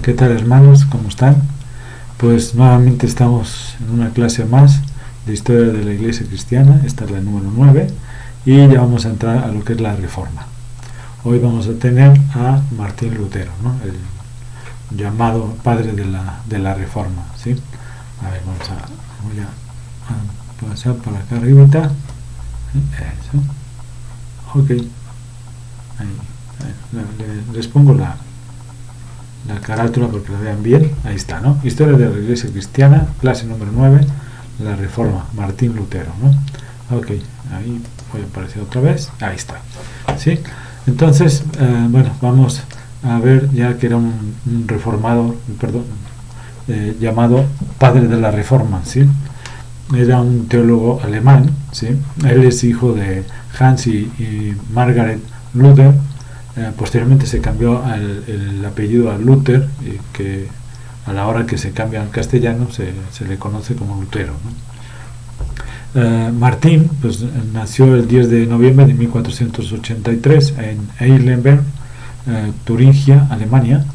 ¿Qué tal, hermanos? ¿Cómo están? Pues nuevamente estamos en una clase más de historia de la Iglesia Cristiana. Esta es la número 9 y ya vamos a entrar a lo que es la Reforma. Hoy vamos a tener a Martín Lutero, ¿no? El llamado padre de la Reforma, ¿sí? A ver, voy a pasar para acá arribita. Eso. Ok. Ahí. Les pongo la carátula porque la vean bien. Ahí está, ¿no? Historia de la Iglesia Cristiana, clase número 9, la Reforma, Martín Lutero, ¿no? Ok, ahí voy a aparecer otra vez. Ahí está, ¿sí? Entonces, bueno, vamos a ver, ya que era un reformador, llamado padre de la Reforma, ¿sí? Era un teólogo alemán, ¿sí? Él es hijo de Hans y Margaret Luther. Posteriormente se cambió el apellido a Luther, que a la hora que se cambia al castellano se le conoce como Lutero, ¿no? Martín pues, nació el 10 de noviembre de 1483 en Eilenberg, Turingia, Alemania,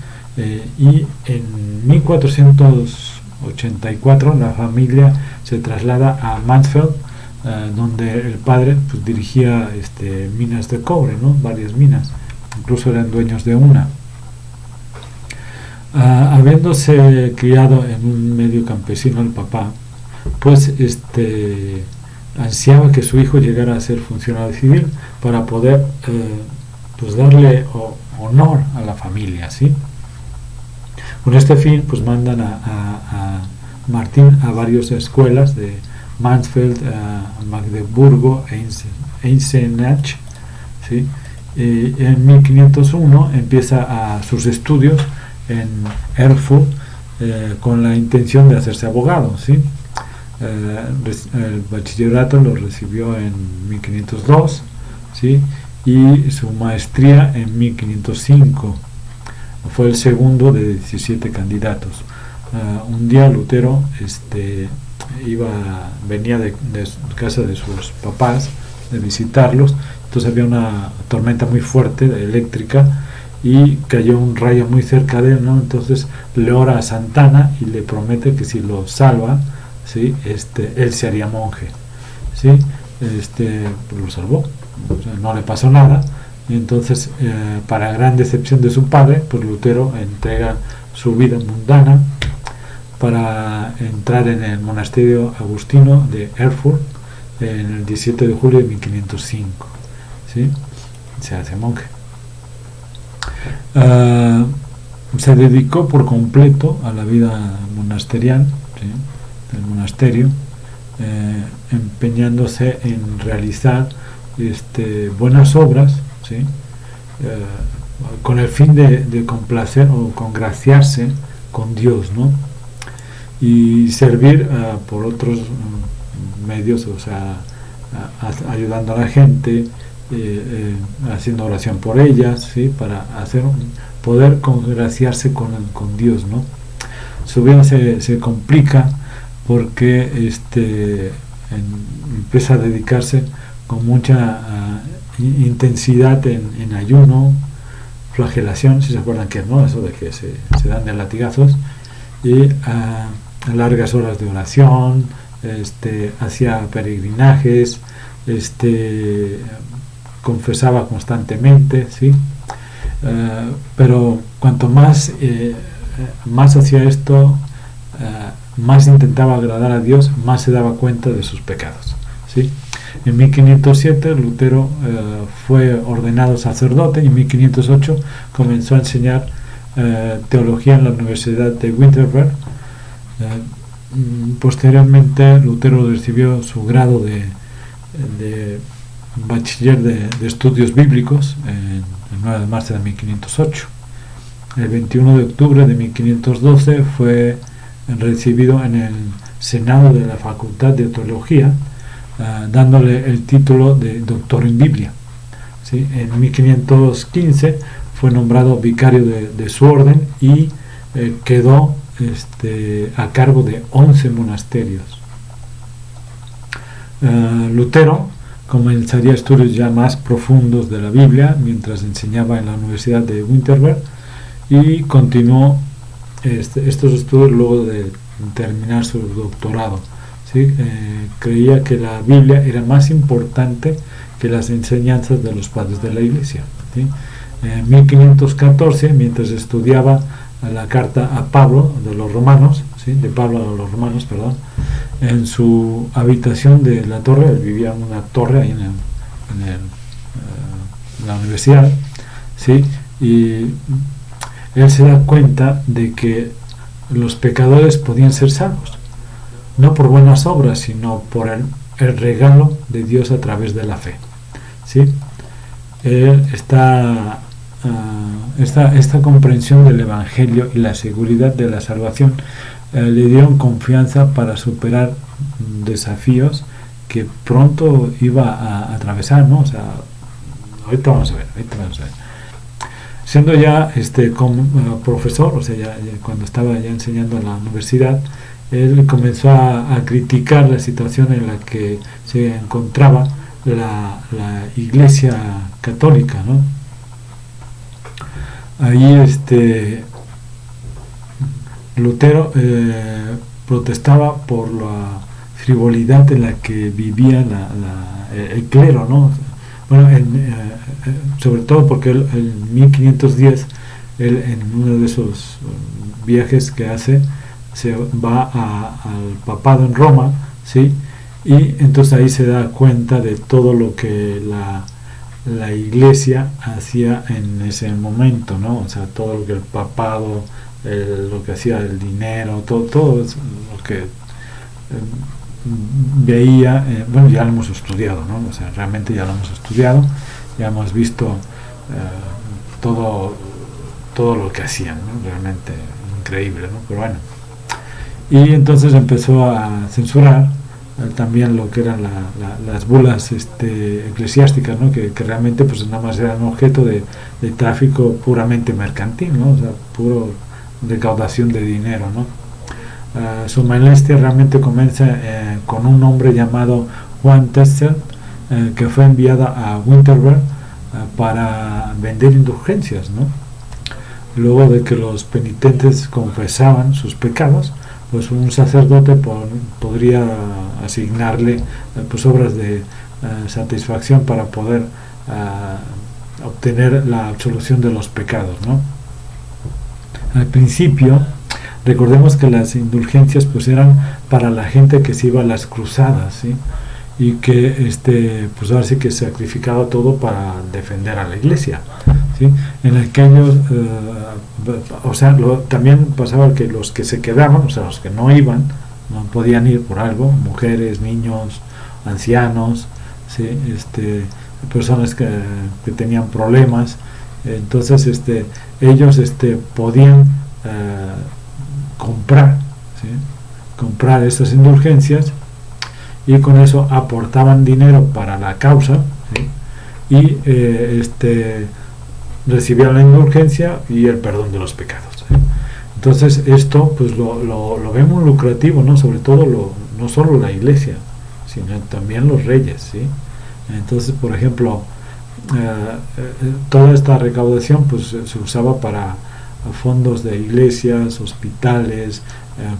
y en 1484 la familia se traslada a Mansfeld, donde el padre pues, dirigía minas de cobre, ¿no? Varias minas. Incluso eran dueños de una. Habiéndose criado en un medio campesino el papá, pues ansiaba que su hijo llegara a ser funcionario civil para poder pues darle honor a la familia, ¿sí? Con este fin pues mandan a Martín a varias escuelas de Mansfeld, Magdeburgo, Eisenach, ¿sí? En 1501 empieza sus estudios en Erfurt con la intención de hacerse abogado, ¿sí? El bachillerato lo recibió en 1502, ¿sí? Y su maestría en 1505. Fue el segundo de 17 candidatos. Un día Lutero venía de casa de sus papás de visitarlos. Entonces había una tormenta muy fuerte eléctrica y cayó un rayo muy cerca de él, ¿no? Entonces le ora a Santana y le promete que si lo salva, ¿sí? Él se haría monje, ¿sí? Pues lo salvó, o sea, no le pasó nada. Y entonces, para gran decepción de su padre, pues Lutero entrega su vida mundana para entrar en el monasterio agustino de Erfurt en el 17 de julio de 1505. ¿Sí? Se hace monje. Se dedicó por completo a la vida monasterial, ¿sí? Del monasterio, empeñándose en realizar buenas obras, ¿sí? Con el fin de complacer o congraciarse con Dios, ¿no? Y servir por otros medios, o sea, ayudando a la gente, haciendo oración por ellas, ¿sí? Para poder congraciarse con Dios, ¿no? Su vida se complica porque empieza a dedicarse con mucha intensidad en ayuno, flagelación, si se acuerdan que no, eso de que se dan de latigazos, y a largas horas de oración, hacía peregrinajes, confesaba constantemente, ¿sí? Pero cuanto más hacía esto, más intentaba agradar a Dios, más se daba cuenta de sus pecados, ¿sí? En 1507 Lutero fue ordenado sacerdote y en 1508 comenzó a enseñar teología en la Universidad de Wittenberg. Posteriormente Lutero recibió su grado de bachiller de estudios bíblicos el 9 de marzo de 1508. El 21 de octubre de 1512 fue recibido en el Senado de la Facultad de Teología, dándole el título de doctor en Biblia, ¿sí? En 1515 fue nombrado vicario de su orden y quedó a cargo de 11 monasterios. Lutero comenzaría estudios ya más profundos de la Biblia mientras enseñaba en la Universidad de Wittenberg y continuó estos estudios luego de terminar su doctorado, ¿sí? Creía que la Biblia era más importante que las enseñanzas de los padres de la Iglesia, ¿sí? En 1514, mientras estudiaba la carta a Pablo de los Romanos, ¿sí? De Pablo a los Romanos, perdón, en su habitación de la torre, él vivía en una torre ahí en la universidad, ¿sí? Y él se da cuenta de que los pecadores podían ser salvos, no por buenas obras, sino por el regalo de Dios a través de la fe, ¿sí? Esta comprensión del Evangelio y la seguridad de la salvación le dieron confianza para superar desafíos que pronto iba a atravesar, ¿no? O sea, ahorita vamos a ver. Siendo ya como profesor, o sea, ya cuando estaba ya enseñando en la universidad, él comenzó a criticar la situación en la que se encontraba la Iglesia católica, ¿no? Ahí Lutero protestaba por la frivolidad en la que vivía el clero, ¿no? Bueno, sobre todo porque él, en 1510, él en uno de esos viajes que hace, se va al papado en Roma, ¿sí? Y entonces ahí se da cuenta de todo lo que la Iglesia hacía en ese momento, ¿no? O sea, todo lo que el papado, lo que hacía el dinero, todo lo que veía, bueno, ya lo hemos estudiado, ¿no? O sea, realmente ya lo hemos estudiado, ya hemos visto todo lo que hacían, ¿no? Realmente increíble, ¿no? Pero bueno, y entonces empezó a censurar también lo que eran las bulas eclesiásticas, ¿no? Que realmente pues nada más eran objeto de tráfico puramente mercantil, ¿no? O sea, puro recaudación de dinero, ¿no? Su molestia realmente comienza con un hombre llamado Juan Tetzel, que fue enviado a Wittenberg para vender indulgencias, ¿no? Luego de que los penitentes confesaban sus pecados, pues un sacerdote podría asignarle pues obras de satisfacción para poder obtener la absolución de los pecados, ¿no? Al principio, recordemos que las indulgencias pues eran para la gente que se iba a las cruzadas, ¿sí? Y que pues ahora sí que sacrificaba todo para defender a la Iglesia, ¿sí? En aquellos o sea, también pasaba que los que se quedaban, o sea, los que no iban, no podían ir por algo, mujeres, niños, ancianos, ¿sí? Personas que tenían problemas, entonces ellos podían comprar estas indulgencias, y con eso aportaban dinero para la causa, ¿sí? Y recibían la indulgencia y el perdón de los pecados, ¿sí? Entonces esto pues lo vemos lucrativo, ¿no? Sobre todo no solo la Iglesia, sino también los reyes, ¿sí? Entonces, por ejemplo, toda esta recaudación pues se usaba para fondos de iglesias, hospitales,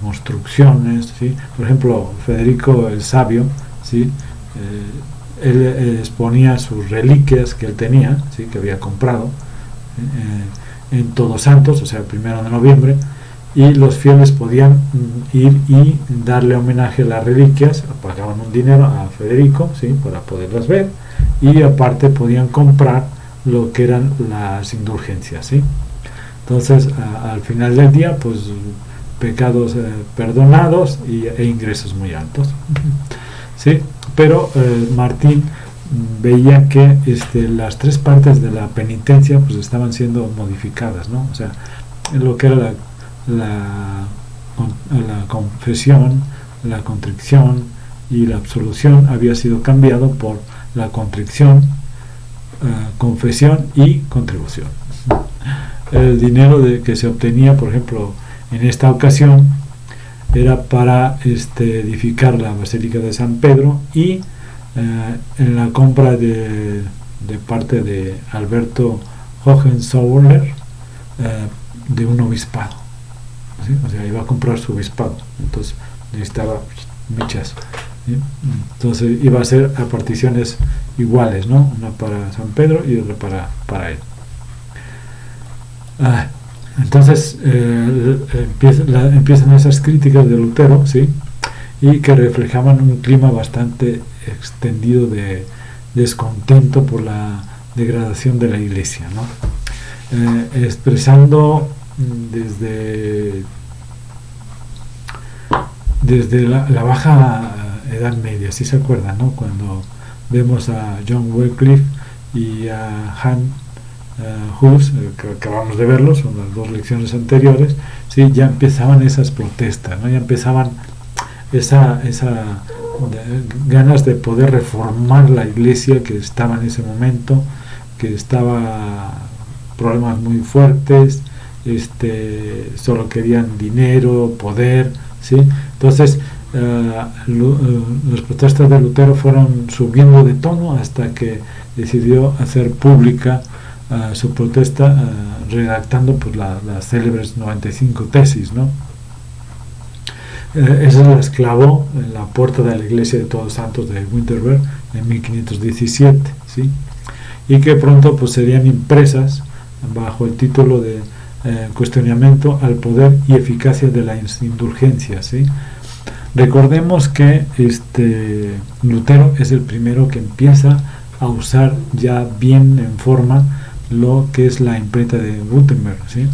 construcciones, ¿sí? Por ejemplo, Federico el Sabio, ¿sí? Él exponía sus reliquias que él tenía, ¿sí? Que había comprado en Todos Santos, o sea, el 1 de noviembre, y los fieles podían ir y darle homenaje a las reliquias, pagaban un dinero a Federico, ¿sí? Para poderlas ver, y aparte podían comprar lo que eran las indulgencias, ¿sí? Entonces, al final del día, pues pecados perdonados e ingresos muy altos, ¿sí? Pero Martín veía que las tres partes de la penitencia pues estaban siendo modificadas, ¿no? O sea, lo que era la confesión, la contrición y la absolución había sido cambiado por la contrición, confesión y contribución. El dinero que se obtenía, por ejemplo, en esta ocasión era para edificar la Basílica de San Pedro y en la compra de parte de Alberto Hohenzollern de un obispado. ¿sí? O sea, iba a comprar su obispado, entonces necesitaba michas, ¿sí? Entonces iba a ser a particiones iguales, ¿no? Una para San Pedro y otra para él. Entonces empiezan esas críticas de Lutero, ¿sí? Y que reflejaban un clima bastante extendido de descontento por la degradación de la Iglesia, ¿no? Expresando desde la baja Edad Media, si se acuerdan, ¿no? Cuando vemos a John Wycliffe y a Hus, que acabamos de verlo, son las dos lecciones anteriores, ¿sí? Ya empezaban esas protestas, ¿no? Ya empezaban esa ganas de poder reformar la Iglesia, que estaba en ese momento, que estaba problemas muy fuertes, solo querían dinero, poder, ¿sí? Entonces las protestas de Lutero fueron subiendo de tono hasta que decidió hacer pública su protesta, redactando pues las célebres 95 tesis, ¿no? Esa las clavó en la puerta de la iglesia de Todos Santos de Wittenberg en 1517, ¿sí? Y que pronto pues serían impresas bajo el título de cuestionamiento al poder y eficacia de las indulgencias, ¿sí? Recordemos que Lutero es el primero que empieza a usar ya bien en forma lo que es la imprenta de Gutenberg, ¿sí?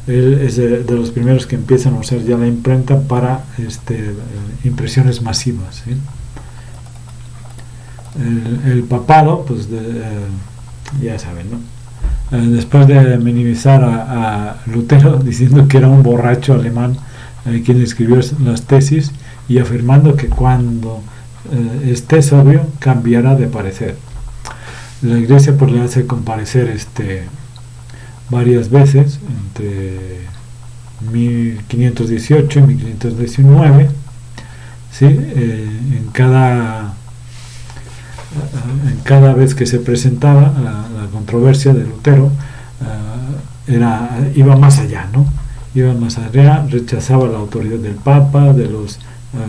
Él es de los primeros que empiezan a usar ya la imprenta para impresiones masivas, ¿sí? El papado, pues ya saben, ¿no? Después de minimizar a Lutero diciendo que era un borracho alemán quien escribió las tesis, y afirmando que cuando esté sobrio cambiará de parecer. La iglesia pues le hace comparecer varias veces entre 1518 y 1519, ¿sí? En cada vez que se presentaba la controversia de Lutero, iba más allá, ¿no? Iba más allá, rechazaba la autoridad del Papa, de los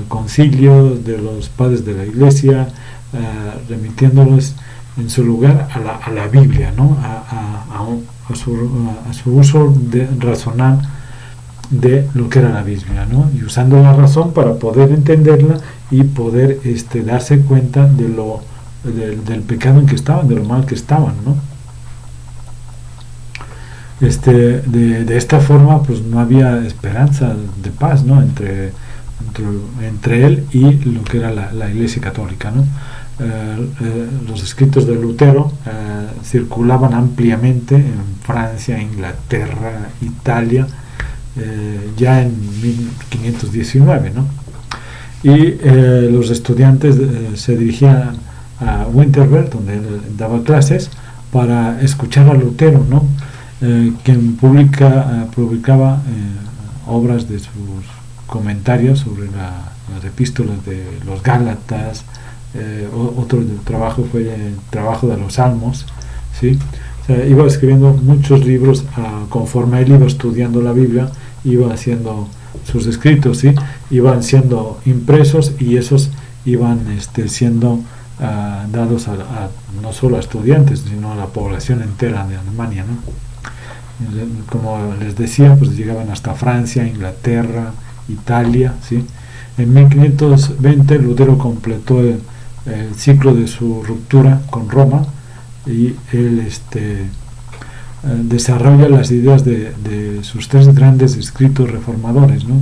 concilios, de los padres de la Iglesia, remitiéndolos en su lugar a la Biblia, ¿no? A su uso de razonar de lo que era la Biblia, ¿no? Y usando la razón para poder entenderla y poder darse cuenta del pecado en que estaban, de lo mal que estaban, ¿no? De esta forma pues no había esperanza de paz, ¿no? entre él y lo que era la Iglesia Católica, ¿no? Los escritos de Lutero circulaban ampliamente en Francia, Inglaterra, Italia, ya en 1519, ¿no? Y los estudiantes se dirigían a Wittenberg, donde él daba clases, para escuchar a Lutero, ¿no? Quien publicaba obras de sus comentarios sobre las epístolas de los Gálatas. Otro trabajo fue el trabajo de los Salmos, ¿sí? O sea, iba escribiendo muchos libros conforme él iba estudiando la Biblia, iba haciendo sus escritos, ¿sí? Iban siendo impresos y esos iban siendo dados no solo a estudiantes, sino a la población entera de Alemania, ¿no? Como les decía, pues llegaban hasta Francia, Inglaterra, Italia, ¿sí? En 1520 Lutero completó el ciclo de su ruptura con Roma, y él desarrolla las ideas de sus tres grandes escritos reformadores, ¿no?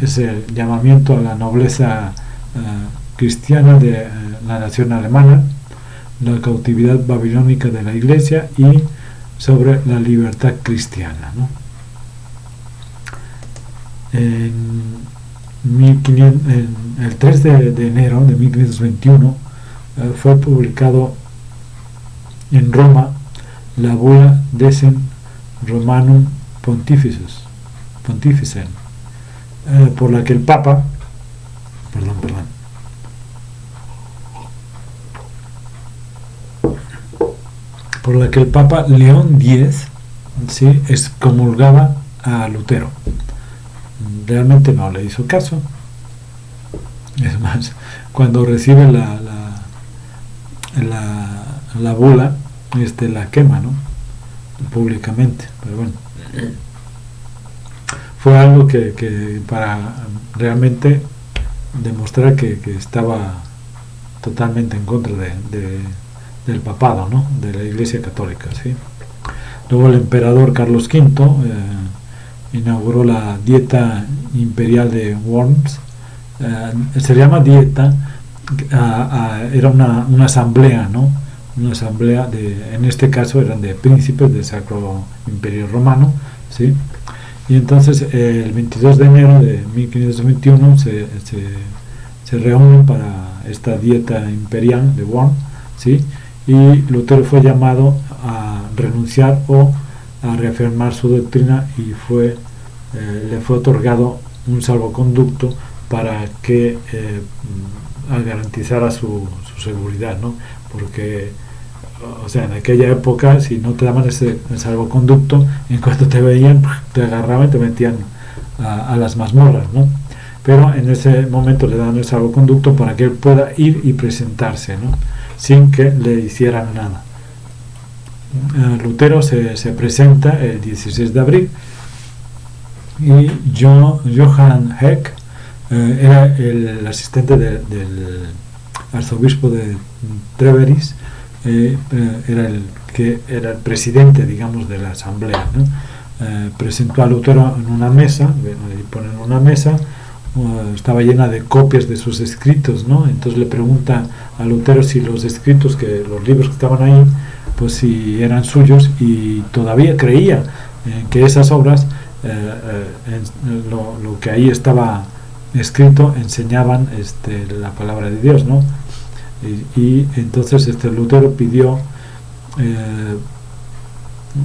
Ese llamamiento a la nobleza cristiana de la nación alemana, la cautividad babilónica de la Iglesia y sobre la libertad cristiana, ¿no? El 3 de enero de 1521 fue publicado en Roma la bula Decem Romanum Pontificem, por la que el Papa, por la que el Papa León X, ¿sí?, excomulgaba a Lutero. Realmente no le hizo caso. Es más, cuando recibe la bula, la quema, ¿no? Públicamente. Pero bueno, fue algo que para realmente demostrar que estaba totalmente en contra del papado, ¿no? De la Iglesia Católica, ¿sí? Luego el emperador Carlos V inauguró la Dieta Imperial de Worms. Se llama dieta, era una asamblea, ¿no? Una asamblea en este caso eran de príncipes del Sacro Imperio Romano, ¿sí? Y entonces el 22 de enero de 1521 se reúnen para esta dieta imperial de Worms, ¿sí? Y Lutero fue llamado a renunciar o a reafirmar su doctrina y le fue otorgado un salvoconducto para que garantizara su seguridad, ¿no? Porque, o sea, en aquella época, si no te daban ese salvoconducto, en cuanto te veían, te agarraban y te metían a las mazmorras, ¿no? Pero en ese momento le dan el salvoconducto para que él pueda ir y presentarse, ¿no? Sin que le hicieran nada. Lutero se presenta el 16 de abril y Johann Eck era el asistente del arzobispo de Treveris, era el presidente, digamos, de la asamblea, ¿no? Presentó a Lutero en una mesa, ponen una mesa, estaba llena de copias de sus escritos, ¿no? Entonces le pregunta a Lutero si los escritos, los libros que estaban ahí, pues si eran suyos, y todavía creía que esas obras, lo que ahí estaba escrito, enseñaban la palabra de Dios, ¿no? Y entonces Lutero pidió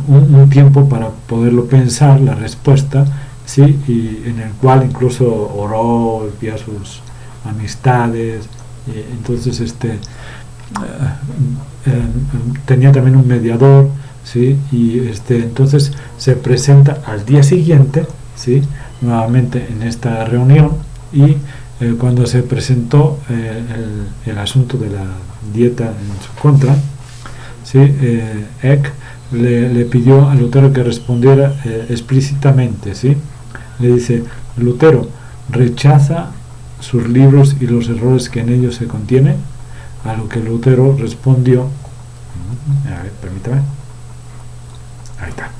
un tiempo para poderlo pensar, la respuesta, sí, y en el cual incluso oró, envió a sus amistades, y entonces tenía también un mediador, sí, y entonces se presenta al día siguiente, sí, nuevamente en esta reunión, y cuando se presentó el asunto de la dieta en su contra, sí, Eck le pidió a Lutero que respondiera explícitamente, ¿sí? Le dice: Lutero rechaza sus libros y los errores que en ellos se contienen. A lo que Lutero respondió, a ver, permítame, ahí está,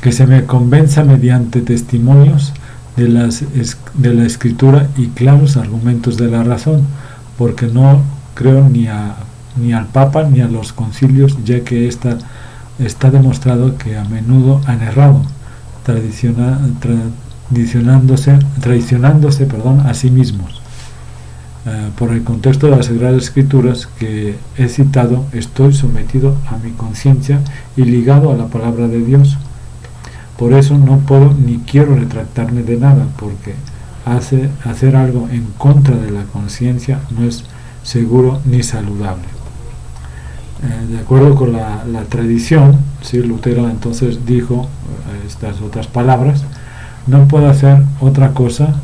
que se me convenza mediante testimonios de la escritura y claros argumentos de la razón, porque no creo ni al Papa ni a los concilios, ya que está demostrado que a menudo han errado, traicionándose a sí mismos. Por el contexto de las Sagradas Escrituras que he citado, estoy sometido a mi conciencia y ligado a la palabra de Dios. Por eso no puedo ni quiero retractarme de nada, porque hacer algo en contra de la conciencia no es seguro ni saludable. De acuerdo con la tradición, ¿sí? Lutero entonces dijo estas otras palabras: no puedo hacer otra cosa,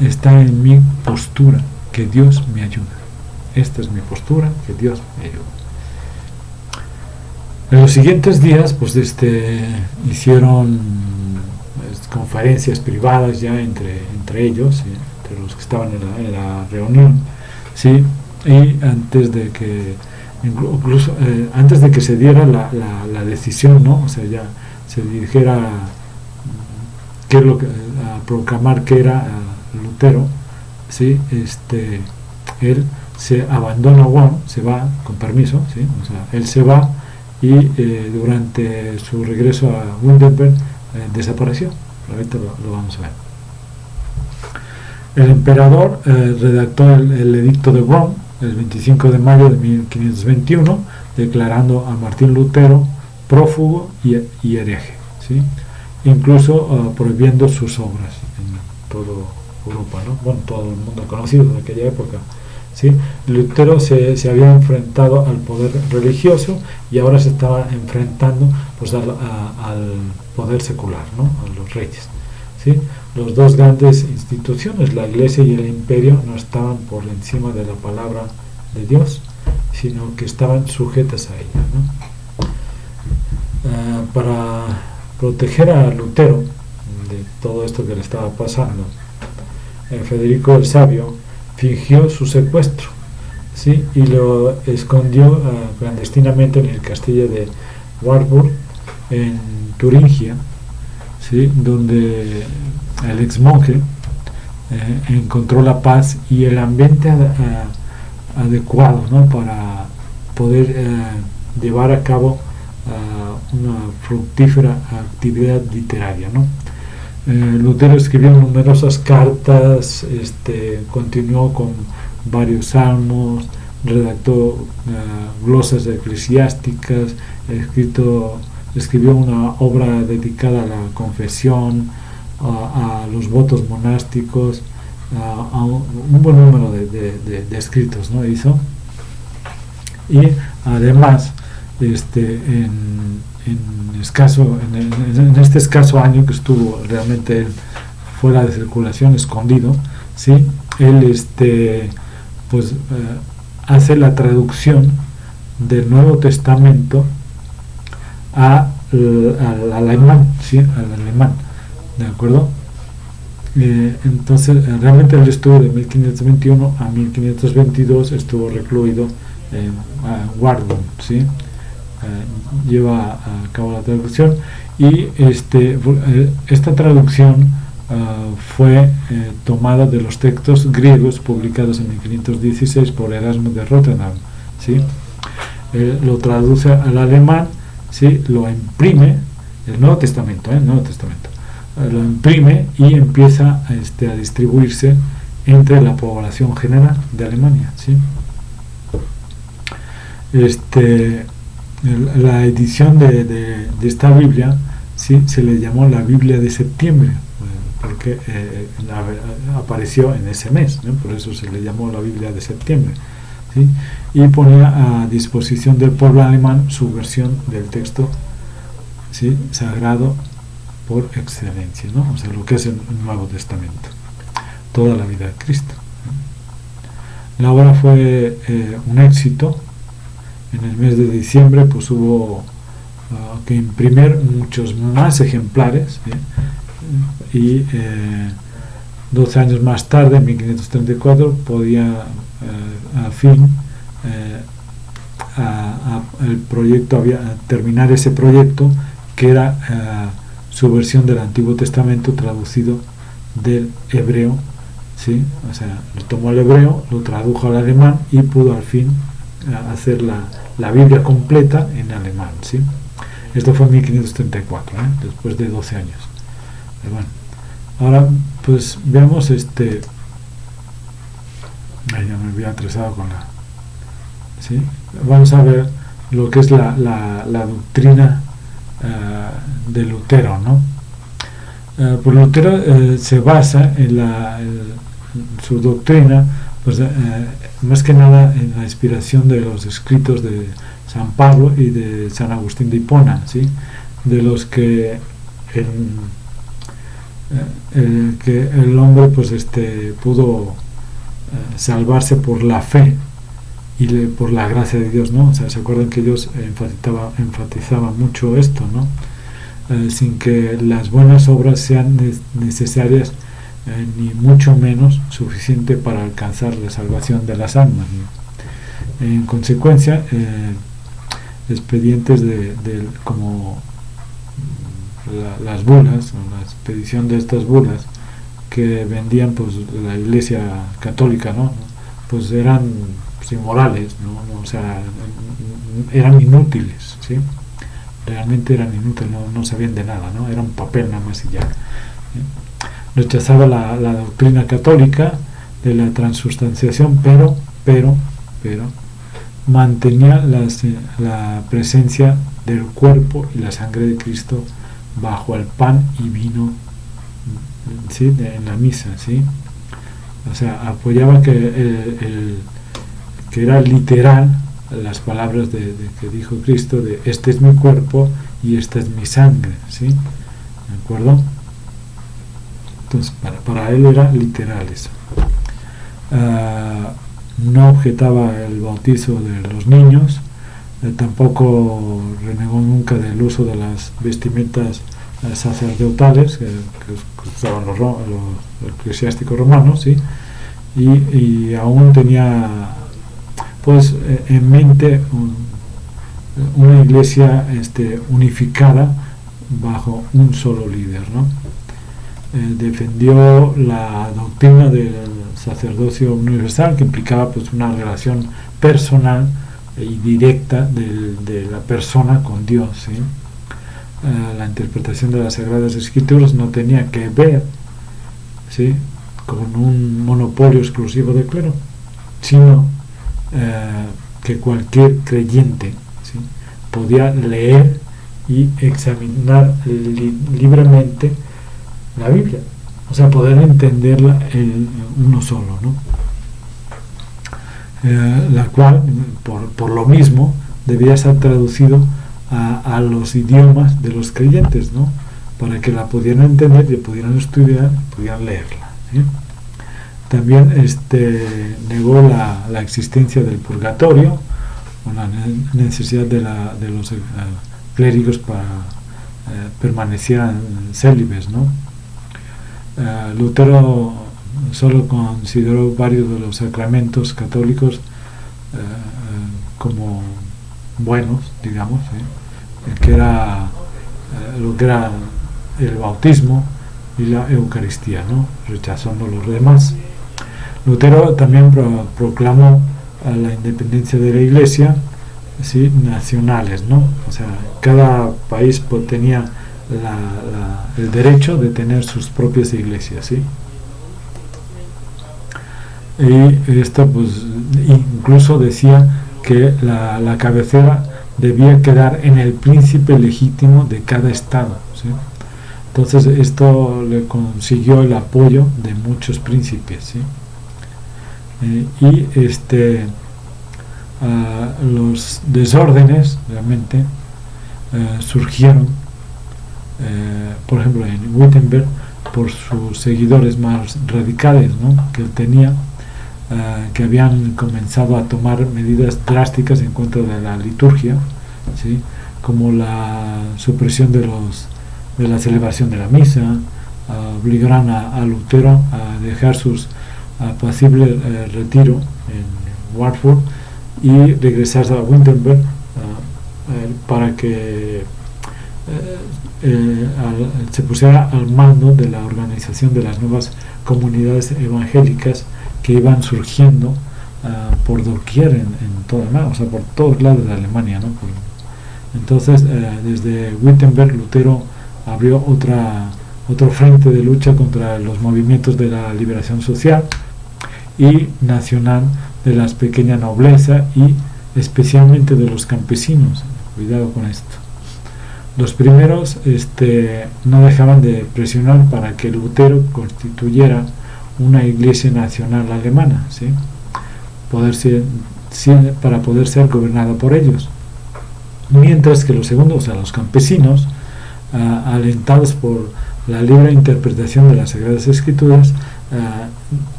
está en mi postura, que Dios me ayuda. Esta es mi postura, que Dios me ayuda. En los siguientes días, pues hicieron conferencias privadas ya entre ellos, ¿sí? Entre los que estaban en la reunión, ¿sí? Y antes de que incluso antes de que se diera la decisión, ¿no? O sea, ya se dijera qué es lo que a proclamar que era Lutero, ¿sí? Él se abandona se va con permiso, ¿sí? O sea, él se va y durante su regreso a Wittenberg desapareció. Ahorita lo vamos a ver. El emperador redactó el edicto de Worms el 25 de mayo de 1521, declarando a Martín Lutero prófugo y hereje, ¿sí? Incluso prohibiendo sus obras en toda Europa, ¿no? Bueno, todo el mundo conocido de aquella época, ¿sí? Lutero se había enfrentado al poder religioso y ahora se estaba enfrentando pues al poder secular, ¿no? A los reyes, ¿sí? Los dos grandes instituciones, la Iglesia y el Imperio, no estaban por encima de la palabra de Dios, sino que estaban sujetas a ella, ¿no? Para proteger a Lutero de todo esto que le estaba pasando, Federico el Sabio fingió su secuestro, ¿sí? Y lo escondió clandestinamente en el castillo de Wartburg, en Turingia, ¿sí? Donde el ex monje encontró la paz y el ambiente adecuado, ¿no? Para poder llevar a cabo una fructífera actividad literaria, ¿no? Lutero escribió numerosas cartas, continuó con varios salmos, redactó glosas eclesiásticas, escribió una obra dedicada a la confesión, a los votos monásticos, a un buen número de escritos, ¿no? Hizo. Y además, en este escaso año que estuvo realmente él fuera de circulación, escondido, ¿sí? Él hace la traducción del Nuevo Testamento al alemán, ¿sí? Al alemán, ¿de acuerdo? Entonces realmente él estuvo de 1521 a 1522, estuvo recluido en Wartburg, ¿sí? Lleva a cabo la traducción y esta traducción fue tomada de los textos griegos publicados en 1516 por Erasmo de Rotterdam, ¿sí? Lo traduce al alemán, ¿sí? Lo imprime, el Nuevo Testamento, lo imprime y empieza a distribuirse entre la población general de Alemania, ¿sí? La edición de esta Biblia, ¿sí? Se le llamó la Biblia de septiembre, porque apareció en ese mes, ¿no? Por eso se le llamó la Biblia de septiembre, ¿sí? Y ponía a disposición del pueblo alemán su versión del texto, ¿sí? Sagrado por excelencia, ¿no? O sea, lo que es el Nuevo Testamento, toda la vida de Cristo. La obra fue un éxito. En el mes de diciembre pues hubo que imprimir muchos más ejemplares, y 12 años más tarde, en 1534, podía al fin el proyecto terminar ese proyecto, que era su versión del Antiguo Testamento traducido del hebreo, ¿sí? O sea, lo tomó al hebreo, lo tradujo al alemán y pudo al fin hacer la Biblia completa en alemán, ¿sí? Esto fue en 1534, después de 12 años. Pero bueno, ahora pues veamos ya me había atrasado con ¿sí? Vamos a ver lo que es la doctrina de Lutero, ¿no? Pues Lutero se basa en su doctrina, pues más que nada en la inspiración de los escritos de San Pablo y de San Agustín de Hipona, ¿sí? De los que el hombre pues pudo salvarse por la fe y por la gracia de Dios, ¿no? O sea, se acuerdan que ellos enfatizaban mucho esto, ¿no? Sin que las buenas obras sean necesarias, ni mucho menos suficiente para alcanzar la salvación de las almas, ¿no? En consecuencia, expedientes como las bulas, o la expedición de estas bulas que vendían pues la Iglesia Católica, ¿no? Pues eran pues inmorales, ¿no? O sea, eran inútiles, ¿sí? Realmente eran inútiles, no sabían de nada, ¿no? Era un papel nada más y ya, ¿sí? Rechazaba la doctrina católica de la transustanciación, pero mantenía la presencia del cuerpo y la sangre de Cristo bajo el pan y vino, ¿sí? En la misa, ¿sí? O sea, apoyaba que que era literal las palabras de que dijo Cristo, de este es mi cuerpo y esta es mi sangre, ¿sí? ¿De acuerdo? Entonces para él era literal eso. No objetaba el bautizo de los niños, tampoco renegó nunca del uso de las vestimentas sacerdotales que usaban los eclesiásticos romanos, ¿sí? Y aún tenía pues en mente una iglesia unificada bajo un solo líder, ¿no? Defendió la doctrina del sacerdocio universal, que implicaba pues una relación personal y directa de la persona con Dios, ¿sí? La interpretación de las Sagradas Escrituras no tenía que ver, ¿sí?, con un monopolio exclusivo del clero, sino que cualquier creyente, ¿sí?, podía leer y examinar libremente la Biblia, o sea, poder entenderla uno solo, ¿no? La cual, por lo mismo, debía ser traducido a los idiomas de los creyentes, ¿no?, para que la pudieran entender y pudieran estudiar, pudieran leerla, ¿sí? También negó la existencia del purgatorio, o la necesidad de los clérigos para permanecieran célibes, ¿no? Lutero solo consideró varios de los sacramentos católicos como buenos, digamos, ¿sí?, que era lo que era el bautismo y la Eucaristía, ¿no?, rechazando los demás. Lutero también proclamó la independencia de la Iglesia, ¿sí?, nacionales, ¿no? O sea, cada país tenía el derecho de tener sus propias iglesias, ¿sí? Y esto pues incluso decía que la cabecera debía quedar en el príncipe legítimo de cada estado, ¿sí? Entonces esto le consiguió el apoyo de muchos príncipes, ¿sí? Los desórdenes realmente surgieron, por ejemplo, en Wittenberg, por sus seguidores más radicales, ¿no?, que él tenía, que habían comenzado a tomar medidas drásticas en contra de la liturgia, ¿sí?, como la supresión de la celebración de la misa. Obligaron a Lutero a dejar sus apacible retiro en Wartburg y regresarse a Wittenberg para que se pusiera al mando de la organización de las nuevas comunidades evangélicas que iban surgiendo por doquier en o sea, por todos lados de Alemania, ¿no? Entonces, desde Wittenberg, Lutero abrió otro frente de lucha contra los movimientos de la liberación social y nacional de la pequeña nobleza y especialmente de los campesinos. Cuidado con esto. Los primeros no dejaban de presionar para que Lutero constituyera una iglesia nacional alemana, ¿sí?, para poder ser gobernada por ellos, mientras que los segundos, o sea, los campesinos, alentados por la libre interpretación de las Sagradas Escrituras,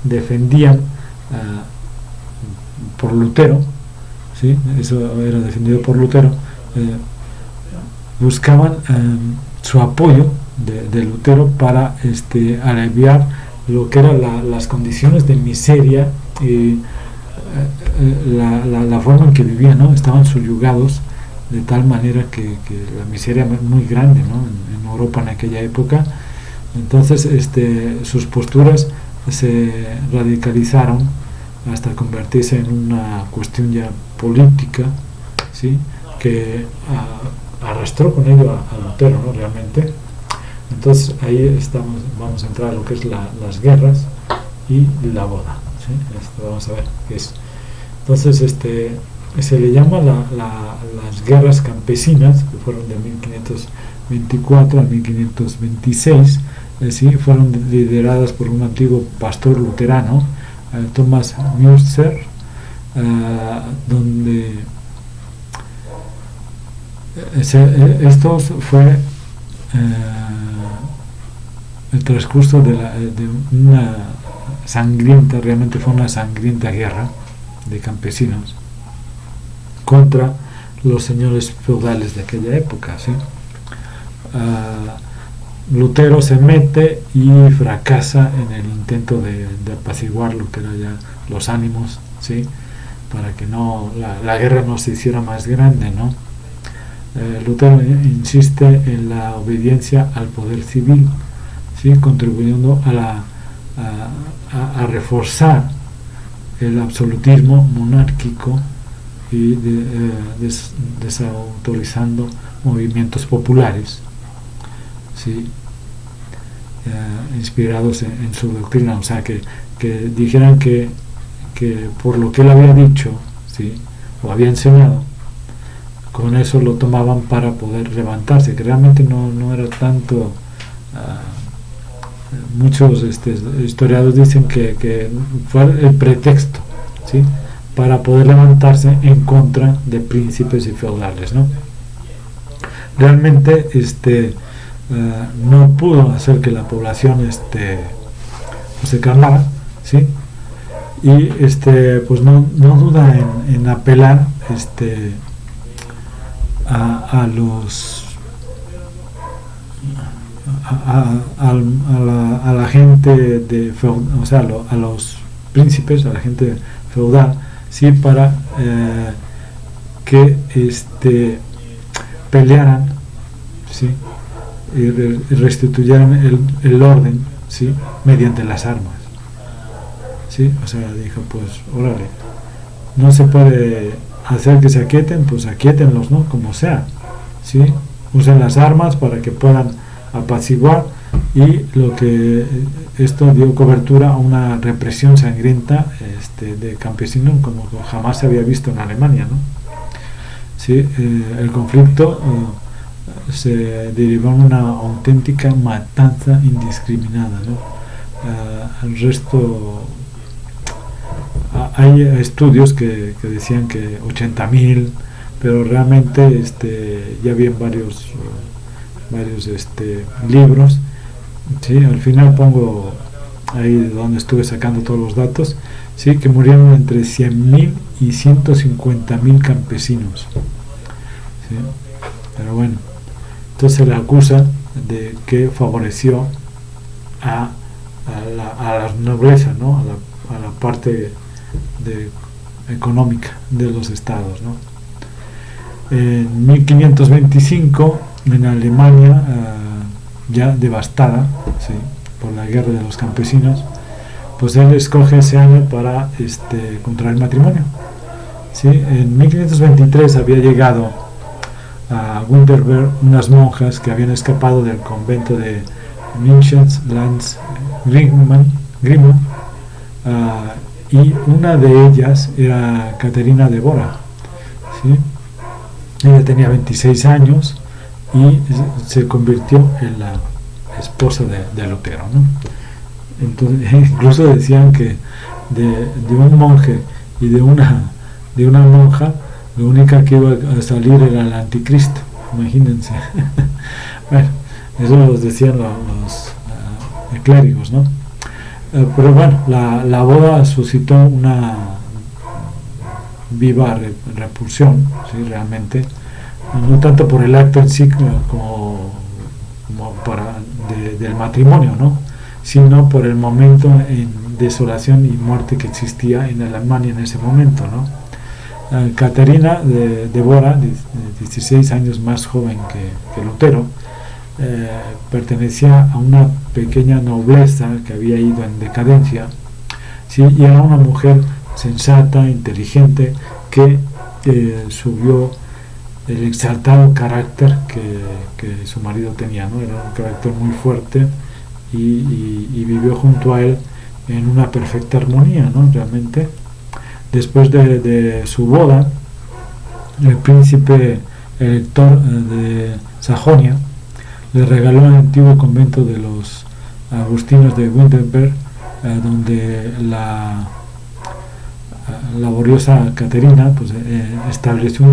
defendían por Lutero, ¿sí?, eso era defendido por Lutero, buscaban su apoyo de Lutero para aliviar lo que eran las condiciones de miseria y la forma en que vivían, ¿no? Estaban subyugados de tal manera que la miseria era muy grande, ¿no?, en Europa en aquella época. Entonces sus posturas se radicalizaron hasta convertirse en una cuestión ya política, ¿sí?, que arrastró con ello a Lutero, ¿no?, realmente. Entonces ahí vamos a entrar a lo que es las guerras y la boda, ¿sí? Vamos a ver qué es. Entonces se le llama las guerras campesinas, que fueron de 1524 a 1526, ¿sí?, fueron lideradas por un antiguo pastor luterano, Thomas Müntzer, donde esto fue el transcurso de una sangrienta, realmente fue una sangrienta guerra de campesinos contra los señores feudales de aquella época, ¿sí? Lutero se mete y fracasa en el intento de apaciguar lo que eran ya los ánimos, ¿sí? Para que no la guerra no se hiciera más grande, ¿no? Lutero insiste en la obediencia al poder civil, ¿sí? Contribuyendo a reforzar el absolutismo monárquico y desautorizando movimientos populares, ¿sí? Inspirados en su doctrina, o sea, que dijeran que por lo que él había dicho, ¿sí? O había enseñado, con eso lo tomaban para poder levantarse, que realmente no era tanto. Muchos historiadores dicen que fue el pretexto, ¿sí? Para poder levantarse en contra de príncipes y feudales, ¿no? Realmente no pudo hacer que la población pues se calmara, ¿sí? Y pues no duda en apelar a la gente o sea, a los príncipes, a la gente feudal, sí, para que pelearan, sí, y restituyeran el orden, sí, mediante las armas, sí. O sea, dijo, pues órale, no se puede hacer que se aquieten, pues aquíétenlos, ¿no? Como sea, sí, usen las armas para que puedan apaciguar, y lo que esto dio cobertura a una represión sangrienta de campesinos como jamás se había visto en Alemania, ¿no? Sí, el conflicto se derivó en una auténtica matanza indiscriminada, ¿no? El resto, hay estudios que decían que 80.000, pero realmente ya habían varios libros, ¿sí? Al final pongo ahí donde estuve sacando todos los datos, ¿sí? Que murieron entre 100.000 y 150.000 campesinos, ¿sí? Pero bueno, entonces se le acusa de que favoreció a la nobleza, ¿no? A la parte económica de los estados, ¿no? En 1525, en Alemania, ya devastada, ¿sí? Por la guerra de los campesinos, pues él escoge ese año para contraer matrimonio, ¿sí? En 1523 había llegado a Wittenberg unas monjas que habían escapado del convento de München-Lands-Grimmen, y una de ellas era Caterina de Bora, ¿sí? Ella tenía 26 años y se convirtió en la esposa de Lutero, ¿no? Entonces, incluso decían que de un monje y de una monja, la única que iba a salir era el anticristo, imagínense. Bueno, eso lo decían los clérigos, ¿no? Pero bueno, la boda suscitó una viva repulsión, ¿sí? Realmente, no tanto por el acto en sí como del matrimonio, ¿no? Sino por el momento en desolación y muerte que existía en Alemania en ese momento, ¿no? Caterina de Bora, de 16 años más joven que Lutero, pertenecía a una pequeña nobleza que había ido en decadencia, ¿sí? Y era una mujer sensata, inteligente, que subió el exaltado carácter que su marido tenía, ¿no? Era un carácter muy fuerte y vivió junto a él en una perfecta armonía, ¿no? Realmente, después de su boda, el príncipe elector de Sajonia le regaló el antiguo convento de los agustinos de Wittenberg, donde laboriosa Caterina pues, estableció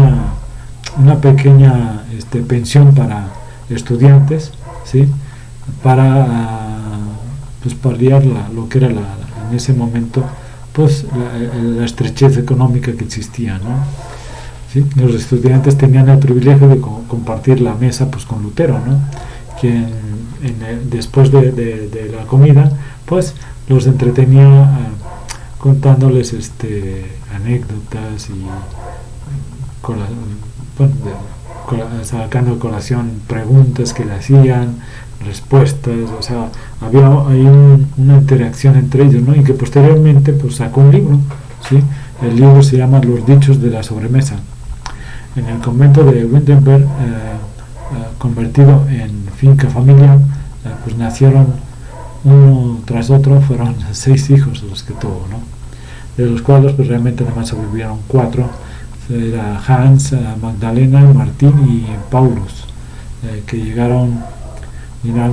una pequeña pensión para estudiantes, ¿sí? Para pues paliar lo que era en ese momento pues la estrechez económica que existía, ¿no? ¿Sí? Los estudiantes tenían el privilegio de compartir la mesa pues con Lutero, ¿no? Quien después de la comida pues los entretenía contándoles anécdotas y sacando a colación preguntas que le hacían, respuestas, o sea, había ahí una interacción entre ellos, ¿no? Y que posteriormente pues sacó un libro, ¿sí? El libro se llama Los dichos de la sobremesa. En el convento de Wittenberg, convertido en finca familiar, pues nacieron uno tras otro, fueron 6 hijos los que tuvo, ¿no? De los cuales pues realmente nada más sobrevivieron 4, era Hans, Magdalena, Martín y Paulus, que llenaron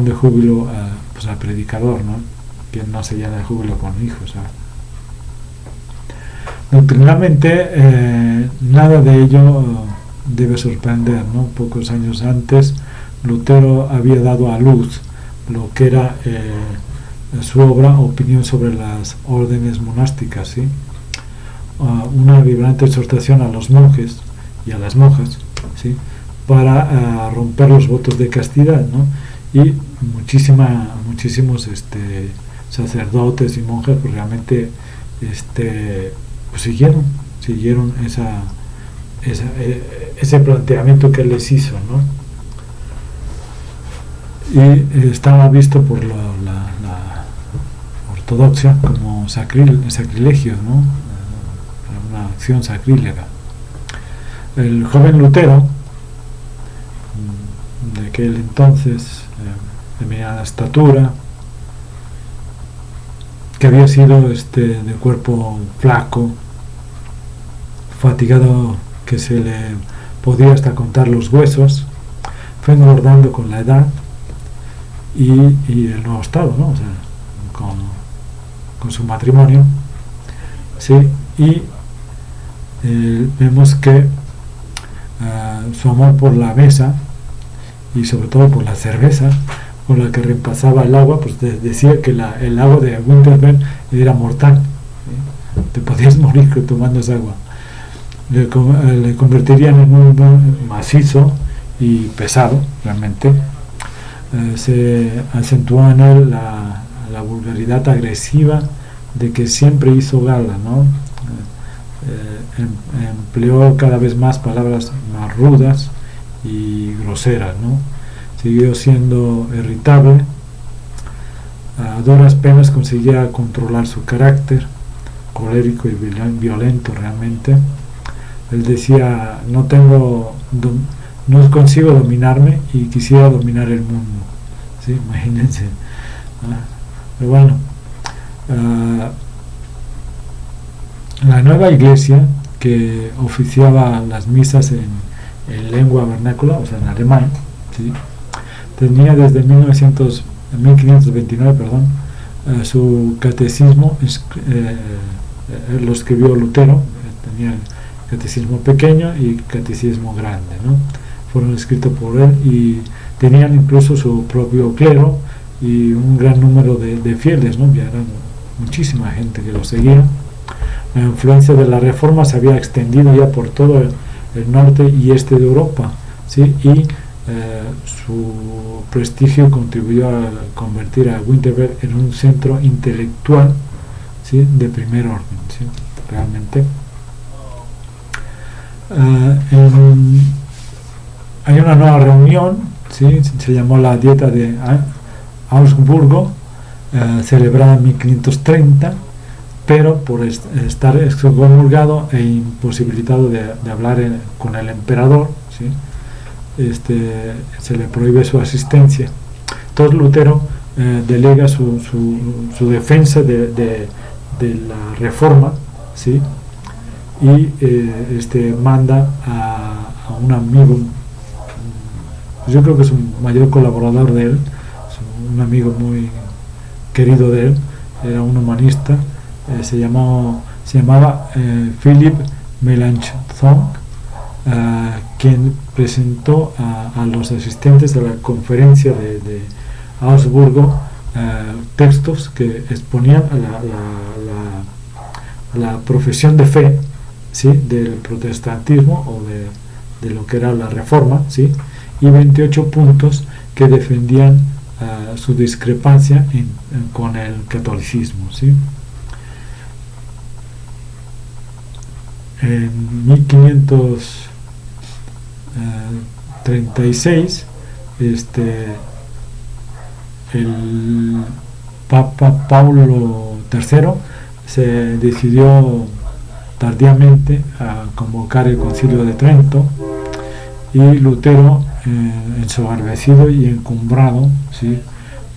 de júbilo pues al predicador, ¿no? Que no se llena de júbilo con hijos, ¿sabes? Doctrinalmente nada de ello debe sorprender, ¿no? Pocos años antes Lutero había dado a luz lo que era su obra Opinión sobre las órdenes monásticas, ¿sí? Una vibrante exhortación a los monjes y a las monjas, ¿sí? Para romper los votos de castidad, ¿no? Y muchísimos sacerdotes y monjes pues realmente pues siguieron ese planteamiento que él les hizo, ¿no? Y estaba visto por la ortodoxia como sacrilegio, ¿no? Una acción sacrílega. El joven Lutero, de aquel entonces, de mediana estatura, que había sido de cuerpo flaco, fatigado, que se le podía hasta contar los huesos, fue engordando con la edad y el nuevo estado, ¿no? O sea, con su matrimonio, ¿sí? Y vemos que su amor por la mesa y sobre todo por la cerveza con la que reemplazaba el agua, pues decía que el agua de Wittenberg era mortal, ¿sí? Te podías morir tomando esa agua. Le convertirían en un macizo y pesado, realmente. Se acentuó en él la vulgaridad agresiva de que siempre hizo gala, ¿no? Empleó cada vez más palabras más rudas y groseras, ¿no? Siguió siendo irritable, a duras penas conseguía controlar su carácter, colérico y violento realmente. Él decía, no consigo dominarme y quisiera dominar el mundo, ¿sí? Imagínense. Pero bueno, la nueva iglesia que oficiaba las misas en lengua vernácula, o sea en alemán, ¿sí? Tenía desde 1529 su catecismo, lo escribió Lutero, tenía el catecismo pequeño y catecismo grande, ¿no? Fueron escritos por él y tenían incluso su propio clero y un gran número de fieles, ¿no? Ya eran muchísima gente que lo seguía. La influencia de la Reforma se había extendido ya por todo el norte y este de Europa, ¿sí? Y su prestigio contribuyó a convertir a Wittenberg en un centro intelectual, ¿sí? De primer orden, ¿sí? Realmente. Hay una nueva reunión, ¿sí? Se llamó la Dieta de Augsburgo, celebrada en 1530, pero por estar excomulgado e imposibilitado de hablar con el emperador, ¿sí? Se le prohíbe su asistencia. Entonces Lutero delega su defensa de la Reforma, ¿sí? Y manda a un amigo, yo creo que es un mayor colaborador de él, es un amigo muy querido de él, era un humanista, se llamó se llamaba Philip Melanchthon, quien presentó a los asistentes de la conferencia de Augsburgo textos que exponían la profesión de fe, ¿sí?, del protestantismo o de lo que era la reforma, ¿sí?, y 28 puntos que defendían su discrepancia con el catolicismo, ¿sí? En 1536 el Papa Paulo III se decidió tardíamente a convocar el Concilio de Trento, y Lutero, ensoberbecido y encumbrado, ¿sí?,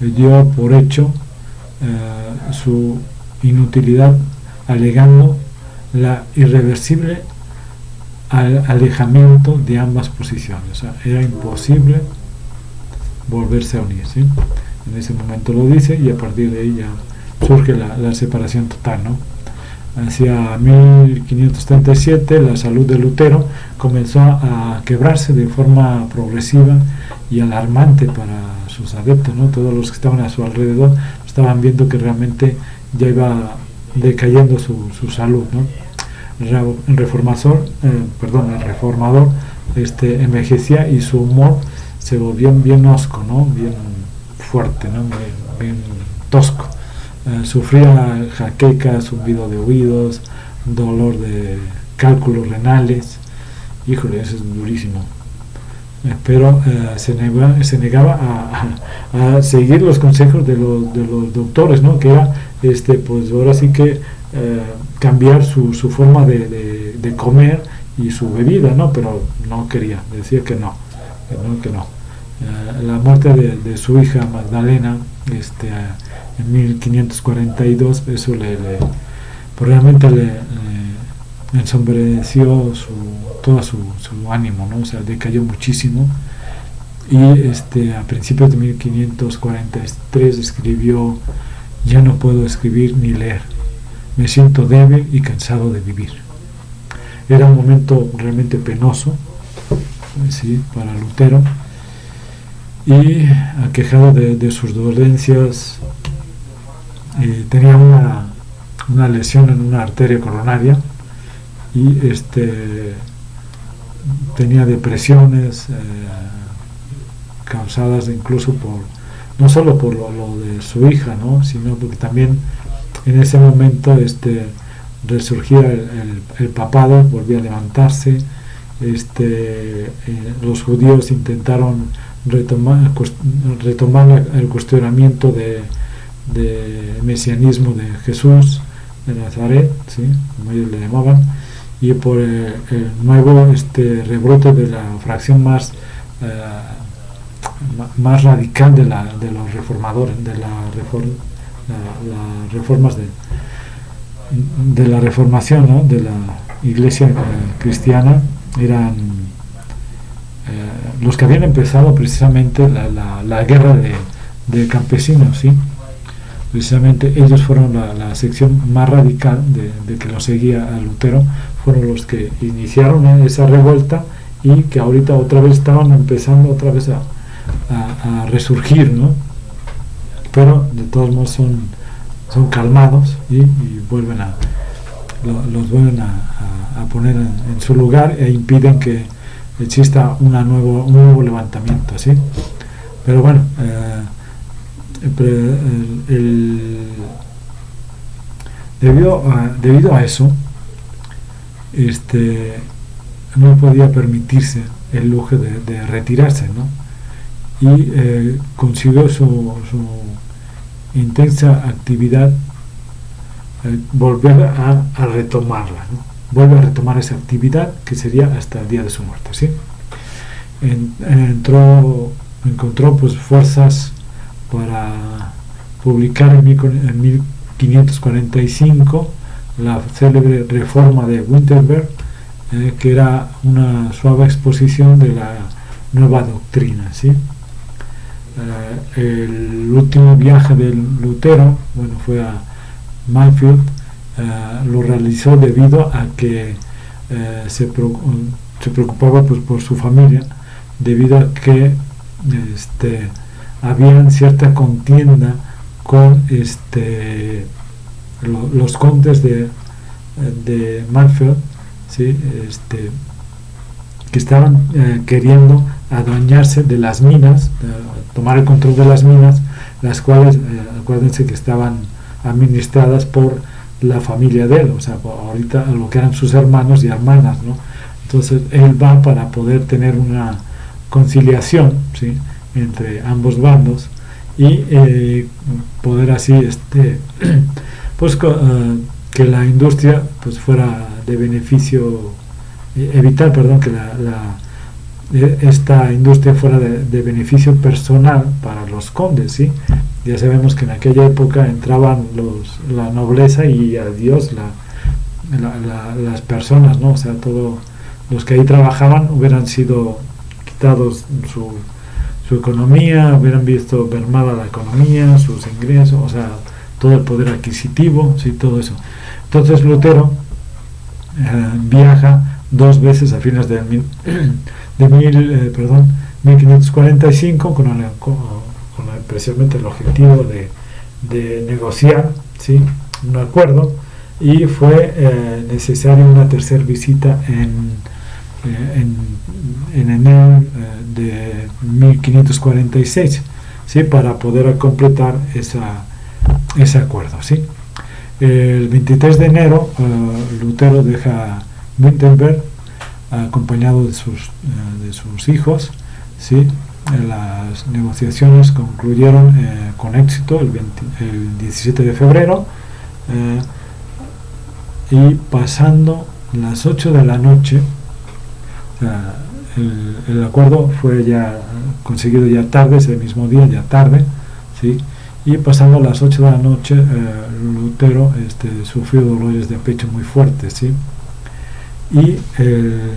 dio por hecho su inutilidad, alegando la irreversible alejamiento de ambas posiciones. O sea, era imposible volverse a unir, ¿sí? En ese momento lo dice, y a partir de ahí ya surge la separación total, ¿no? Hacia 1537 la salud de Lutero comenzó a quebrarse de forma progresiva y alarmante para sus adeptos, ¿no? Todos los que estaban a su alrededor estaban viendo que realmente ya iba decayendo su salud, ¿no? El reformador envejecía, y su humor se volvió bien hosco, ¿no? Bien fuerte, ¿no? Bien tosco. Sufría jaqueca, zumbido de oídos, dolor de cálculos renales. Híjole, eso es durísimo. Pero se negaba a seguir los consejos de los doctores, ¿no? Que era, pues ahora sí que cambiar su forma de comer y su bebida, ¿no? Pero no quería, decía que no. La muerte de su hija Magdalena, en 1542, eso realmente le ensombreció todo su ánimo, ¿no? O sea, decayó muchísimo, y a principios de 1543 escribió: ya no puedo escribir ni leer, me siento débil y cansado de vivir. Era un momento realmente penoso, ¿sí?, para Lutero, y aquejado de sus dolencias. Tenía una lesión en una arteria coronaria, y tenía depresiones causadas incluso no solo por lo de su hija, ¿no?, sino porque también en ese momento resurgía el papado, volvía a levantarse. Los judíos intentaron retomar el cuestionamiento de mesianismo de Jesús de Nazaret, ¿sí?, como ellos le llamaban, y por el nuevo rebrote de la fracción más radical de los reformadores, de las reformas de la reformación, ¿no?, de la Iglesia cristiana. Eran los que habían empezado precisamente la guerra de campesinos, ¿sí? Precisamente ellos fueron la sección más radical de que lo seguía a Lutero, fueron los que iniciaron esa revuelta, y que ahorita otra vez estaban empezando otra vez a resurgir, ¿no? Pero de todos modos son calmados, y los vuelven a poner en su lugar, e impiden que exista un nuevo levantamiento, ¿sí? Pero bueno, debido a eso, no podía permitirse el lujo de retirarse, ¿no? Y consiguió su intensa actividad volver a retomarla, ¿no? Vuelve a retomar esa actividad, que sería hasta el día de su muerte, ¿sí? Encontró pues fuerzas para publicar en 1545 la célebre Reforma de Wittenberg, que era una suave exposición de la nueva doctrina, ¿sí? El último viaje de Lutero, fue a Mannfield, lo realizó debido a que se preocupaba pues por su familia, debido a que había cierta contienda con los condes de Marfeld, ¿sí? Que estaban queriendo adueñarse de las minas, tomar el control de las minas, las cuales acuérdense que estaban administradas por la familia de él, o sea, ahorita lo que eran sus hermanos y hermanas, ¿no? Entonces él va para poder tener una conciliación, ¿sí?, entre ambos bandos y poder así pues que la industria pues fuera de beneficio, evitar, perdón, que esta industria fuera de beneficio personal para los condes, ¿sí? Ya sabemos que en aquella época entraban la nobleza y adiós las personas, ¿no? O sea, todos los que ahí trabajaban hubieran sido quitados su economía, hubieran visto mermada la economía, sus ingresos, o sea, todo el poder adquisitivo, sí, todo eso. Entonces Lutero viaja 2 veces a fines de 1545 con precisamente el objetivo de negociar, ¿sí?, un acuerdo, y fue necesaria una tercera visita en enero de 1546, ¿sí?, para poder completar ese acuerdo, ¿sí? El 23 de enero Lutero deja Wittenberg acompañado de sus hijos, ¿sí? Las negociaciones concluyeron con éxito el 17 de febrero, y pasando las 8 de la noche, o sea, el acuerdo fue ya conseguido ya tarde, ese mismo día, ya tarde, ¿sí? Y pasando las 8 de la noche, Lutero sufrió dolores de pecho muy fuertes, ¿sí? Y el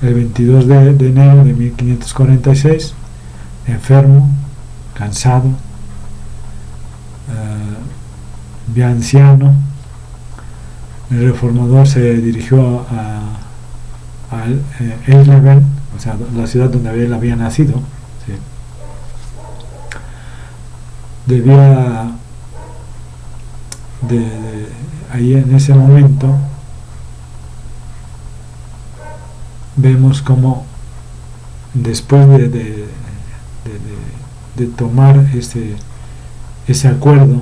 22 de enero de 1546, enfermo, cansado, ya anciano, el reformador se dirigió a Eisleben, o sea, la ciudad donde él había nacido, ¿sí? Debía ahí en ese momento vemos como después de tomar ese acuerdo,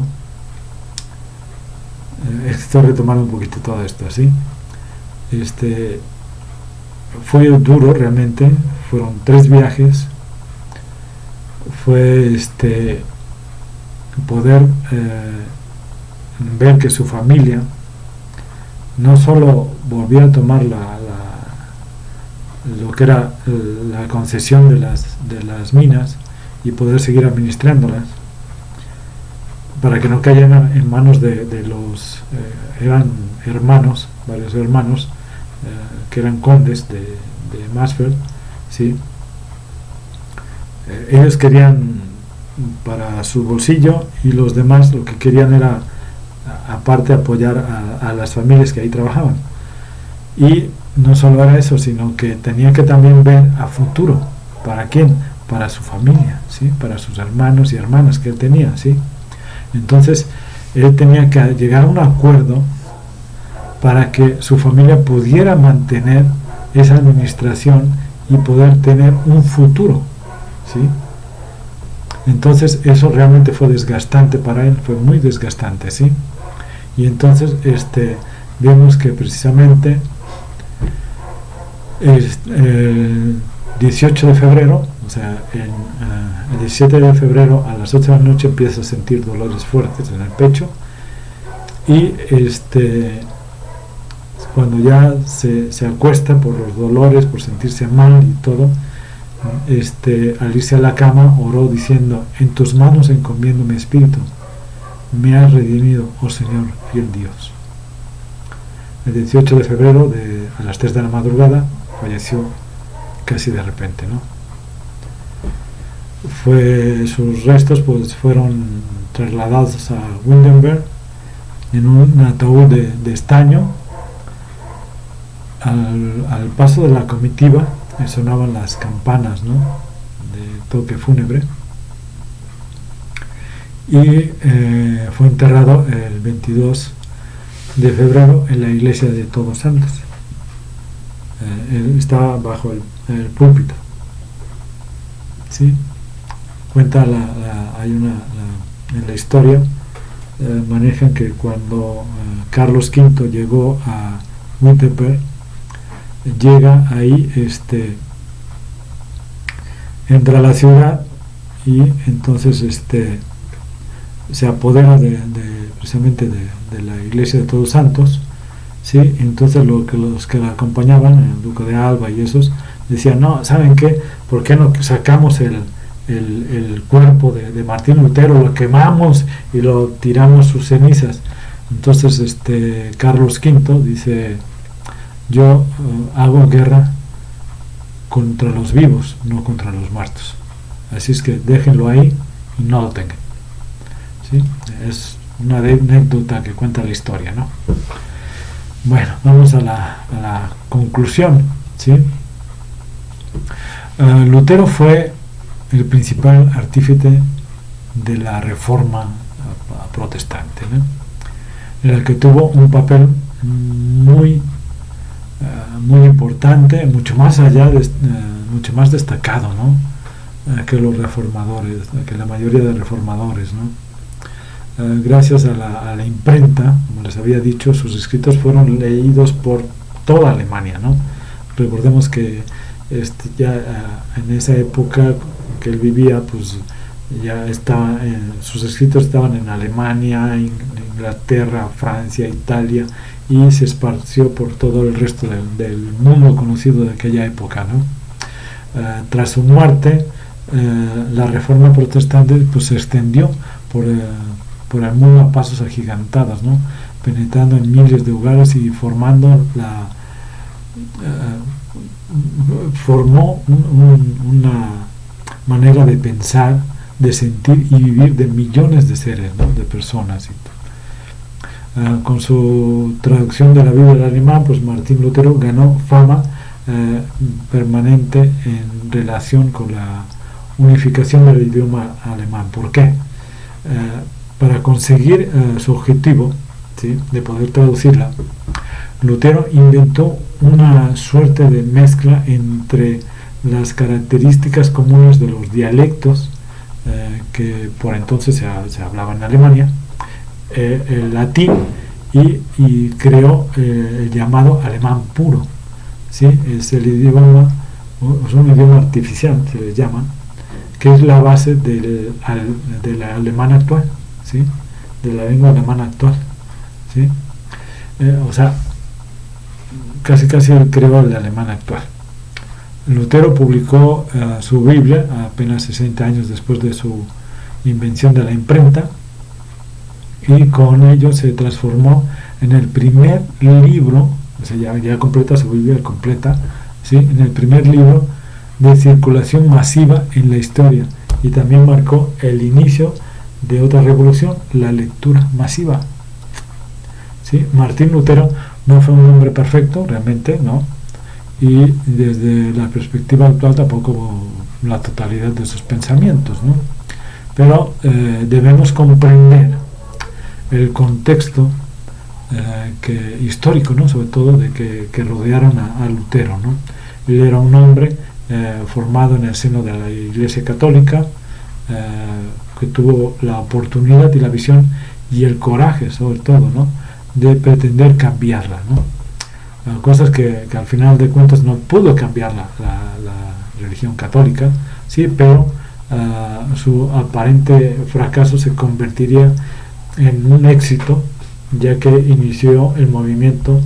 estoy retomando un poquito todo esto, ¿sí? Fue duro realmente, fueron 3 viajes, fue poder ver que su familia no solo volvió a tomar lo que era la concesión de las minas y poder seguir administrándolas para que no cayeran en manos de los eran hermanos, varios hermanos que eran condes de Marsfeld, ¿sí? Ellos querían para su bolsillo y los demás lo que querían era aparte apoyar a las familias que ahí trabajaban, y no solo era eso, sino que tenía que también ver a futuro. ¿Para quién? Para su familia, ¿sí? Para sus hermanos y hermanas que él tenía, ¿sí? Entonces él tenía que llegar a un acuerdo para que su familia pudiera mantener esa administración y poder tener un futuro, ¿sí? Entonces eso realmente fue desgastante para él, fue muy desgastante, ¿sí? Y entonces vemos que precisamente el 18 de febrero, o sea, el 17 de febrero a las 8 de la noche empieza a sentir dolores fuertes en el pecho, y cuando ya se acuesta por los dolores, por sentirse mal y todo, al irse a la cama oró diciendo: en tus manos encomiendo mi espíritu, me has redimido, oh Señor, fiel Dios. El 18 de febrero a las 3 de la madrugada falleció casi de repente, ¿no? Sus restos pues fueron trasladados a Wittenberg en un ataúd de estaño. Al paso de la comitiva sonaban las campanas, ¿no?, de toque fúnebre, y fue enterrado el 22 de febrero en la iglesia de Todos Santos. Él estaba bajo el púlpito, ¿sí? Cuenta en la historia, manejan que cuando Carlos V llegó a Wittenberg, llega ahí, entra a la ciudad y entonces se apodera precisamente de la iglesia de Todos Santos, ¿sí? Entonces los que la acompañaban, el duque de Alba y esos, decían: no, ¿saben qué? ¿Por qué no sacamos el cuerpo de Martín Lutero, lo quemamos y lo tiramos sus cenizas? Entonces Carlos V dice: yo hago guerra contra los vivos, no contra los muertos, así es que déjenlo ahí y no lo tengan, ¿sí? Es una anécdota que cuenta la historia, ¿no? Bueno, vamos a la conclusión, ¿sí? Lutero fue el principal artífice de la reforma protestante, ¿no?, en el que tuvo un papel muy importante, mucho más mucho más destacado, ¿no?, que los reformadores, que la mayoría de reformadores, ¿no? Gracias a la imprenta, como les había dicho, sus escritos fueron leídos por toda Alemania, ¿no? Recordemos que ya en esa época que él vivía, pues ya sus escritos estaban en Alemania, Inglaterra, Francia, Italia, y se esparció por todo el resto del mundo conocido de aquella época, ¿no? Tras su muerte, la reforma protestante pues se extendió por el mundo a pasos agigantados, ¿no?, penetrando en miles de hogares y formó una manera de pensar, de sentir y vivir de millones de seres, ¿no?, de personas. Con su traducción de la Biblia al alemán, pues Martín Lutero ganó fama permanente en relación con la unificación del idioma alemán. ¿Por qué? Para conseguir su objetivo, ¿sí?, de poder traducirla, Lutero inventó una suerte de mezcla entre las características comunes de los dialectos que por entonces se hablaban en Alemania, el latín, y creó el llamado alemán puro, ¿sí? Es el idioma, es un idioma artificial, se le llama, que es la base del alemán actual, ¿sí?, de la lengua alemana actual, ¿sí? O sea, casi él creó el alemán actual. Lutero publicó su Biblia apenas 60 años después de su invención de la imprenta, y con ello se transformó en el primer libro, o sea, ya completa su Biblia completa, ¿sí?, en el primer libro de circulación masiva en la historia, y también marcó el inicio de otra revolución, la lectura masiva, ¿sí? Martín Lutero no fue un hombre perfecto, realmente, ¿no?, y desde la perspectiva actual tampoco la totalidad de sus pensamientos, ¿no?, pero debemos comprender el contexto histórico, ¿no?, sobre todo de que rodearon a Lutero, ¿no? Él era un hombre formado en el seno de la Iglesia Católica, que tuvo la oportunidad y la visión y el coraje, sobre todo, ¿no?, de pretender cambiarla, ¿no? Cosas que al final de cuentas no pudo cambiar la religión católica, sí, pero su aparente fracaso se convertiría en un éxito, ya que inició el movimiento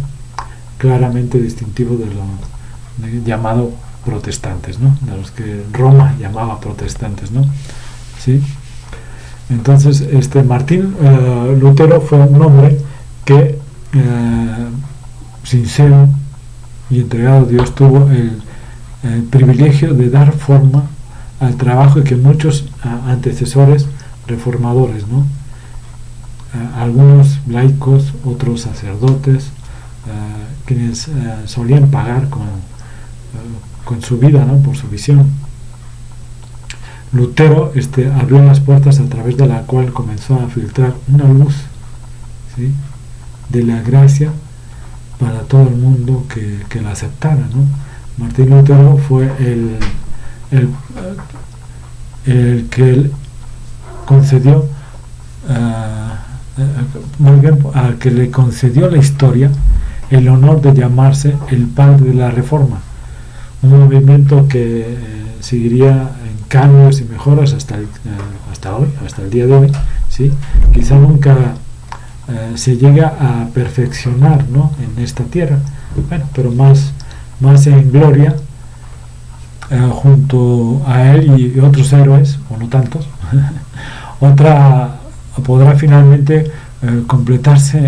claramente distintivo de lo llamado protestantes, ¿no?, de los que Roma llamaba protestantes, ¿no? ¿Sí? Entonces, Martín Lutero fue un hombre que sincero y entregado a Dios tuvo el privilegio de dar forma al trabajo que muchos antecesores reformadores, ¿no?, algunos laicos, otros sacerdotes, quienes solían pagar con su vida, ¿no?, por su visión. Lutero abrió las puertas a través de la cual comenzó a filtrar una luz, ¿sí?, de la gracia para todo el mundo que la aceptara, ¿no? Martín Lutero fue el que concedió al que le concedió la historia el honor de llamarse el padre de la Reforma, un movimiento que seguiría en cambios y mejoras hasta el día de hoy, ¿sí? Quizá nunca se llega a perfeccionar, ¿no?, en esta tierra, bueno, pero más en gloria, junto a él y otros héroes, o no tantos, podrá finalmente completarse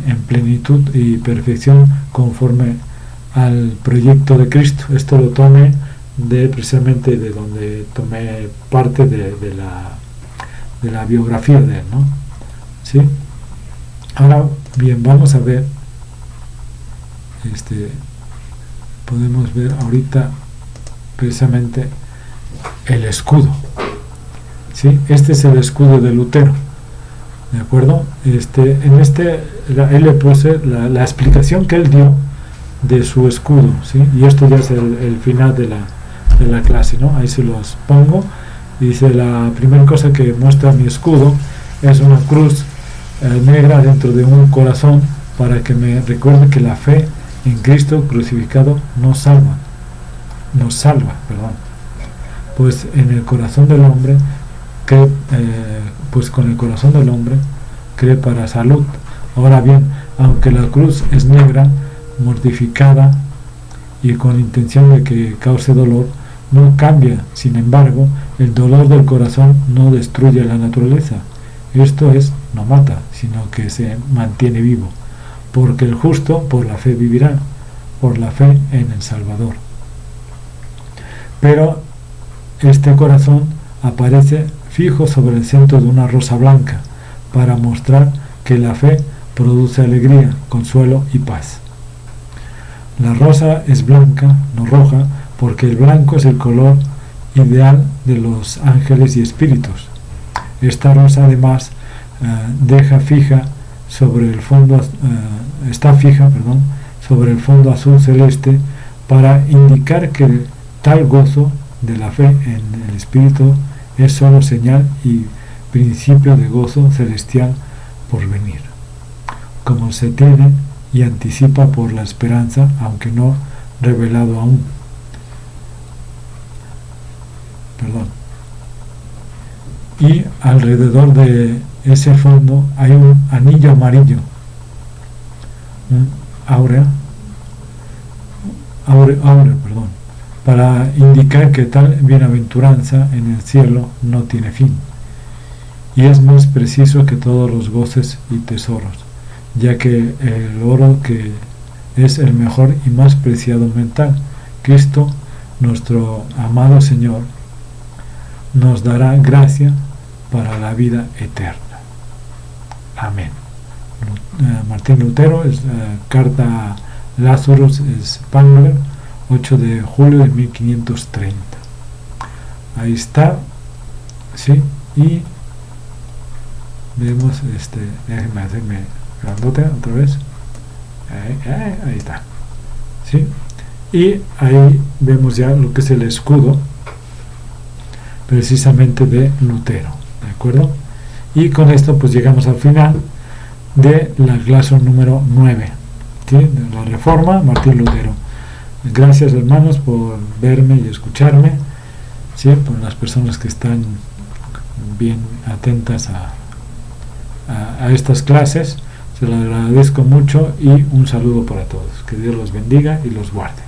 en plenitud y perfección conforme al proyecto de Cristo. Esto lo tomé precisamente de donde tomé parte de la biografía de él, ¿no? ¿Sí? Ahora bien, vamos a ver, podemos ver ahorita precisamente el escudo, ¿sí? Este es el escudo de Lutero, ¿de acuerdo? Él le puse la explicación que él dio de su escudo, ¿sí? Y esto ya es el final de la clase, ¿no? Ahí se los pongo. Dice: la primera cosa que muestra mi escudo es una cruz negra dentro de un corazón, para que me recuerde que la fe en Cristo crucificado nos salva, pues en el corazón del hombre con el corazón del hombre cree para salud. Ahora bien, aunque la cruz es negra, mortificada y con intención de que cause dolor, no cambia. Sin embargo, el dolor del corazón no destruye la naturaleza, esto es, no mata, sino que se mantiene vivo, porque el justo por la fe vivirá, por la fe en el Salvador. Pero este corazón aparece fijo sobre el centro de una rosa blanca, para mostrar que la fe produce alegría, consuelo y paz. La rosa es blanca, no roja, porque el blanco es el color ideal de los ángeles y espíritus. Esta rosa además está fija sobre el fondo azul celeste, para indicar que tal gozo de la fe en el Espíritu es solo señal y principio de gozo celestial por venir, como se tiene y anticipa por la esperanza, aunque no revelado aún. Y alrededor de ese fondo hay un anillo amarillo, un áurea, para indicar que tal bienaventuranza en el cielo no tiene fin, y es más preciso que todos los goces y tesoros, ya que el oro, que es el mejor y más preciado metal, Cristo, nuestro amado Señor, nos dará gracia para la vida eterna. Amén. Martín Lutero, carta a Lazarus Spangler, 8 de julio de 1530. Ahí está, ¿sí? Y vemos, déjenme hacerme grandote otra vez. Ahí está, ¿sí? Y ahí vemos ya lo que es el escudo precisamente de Lutero, ¿de acuerdo? Y con esto pues llegamos al final de la clase número 9, ¿sí?, de la Reforma, Martín Lutero. Gracias, hermanos, por verme y escucharme, ¿sí?, por las personas que están bien atentas a estas clases. Se lo agradezco mucho y un saludo para todos. Que Dios los bendiga y los guarde.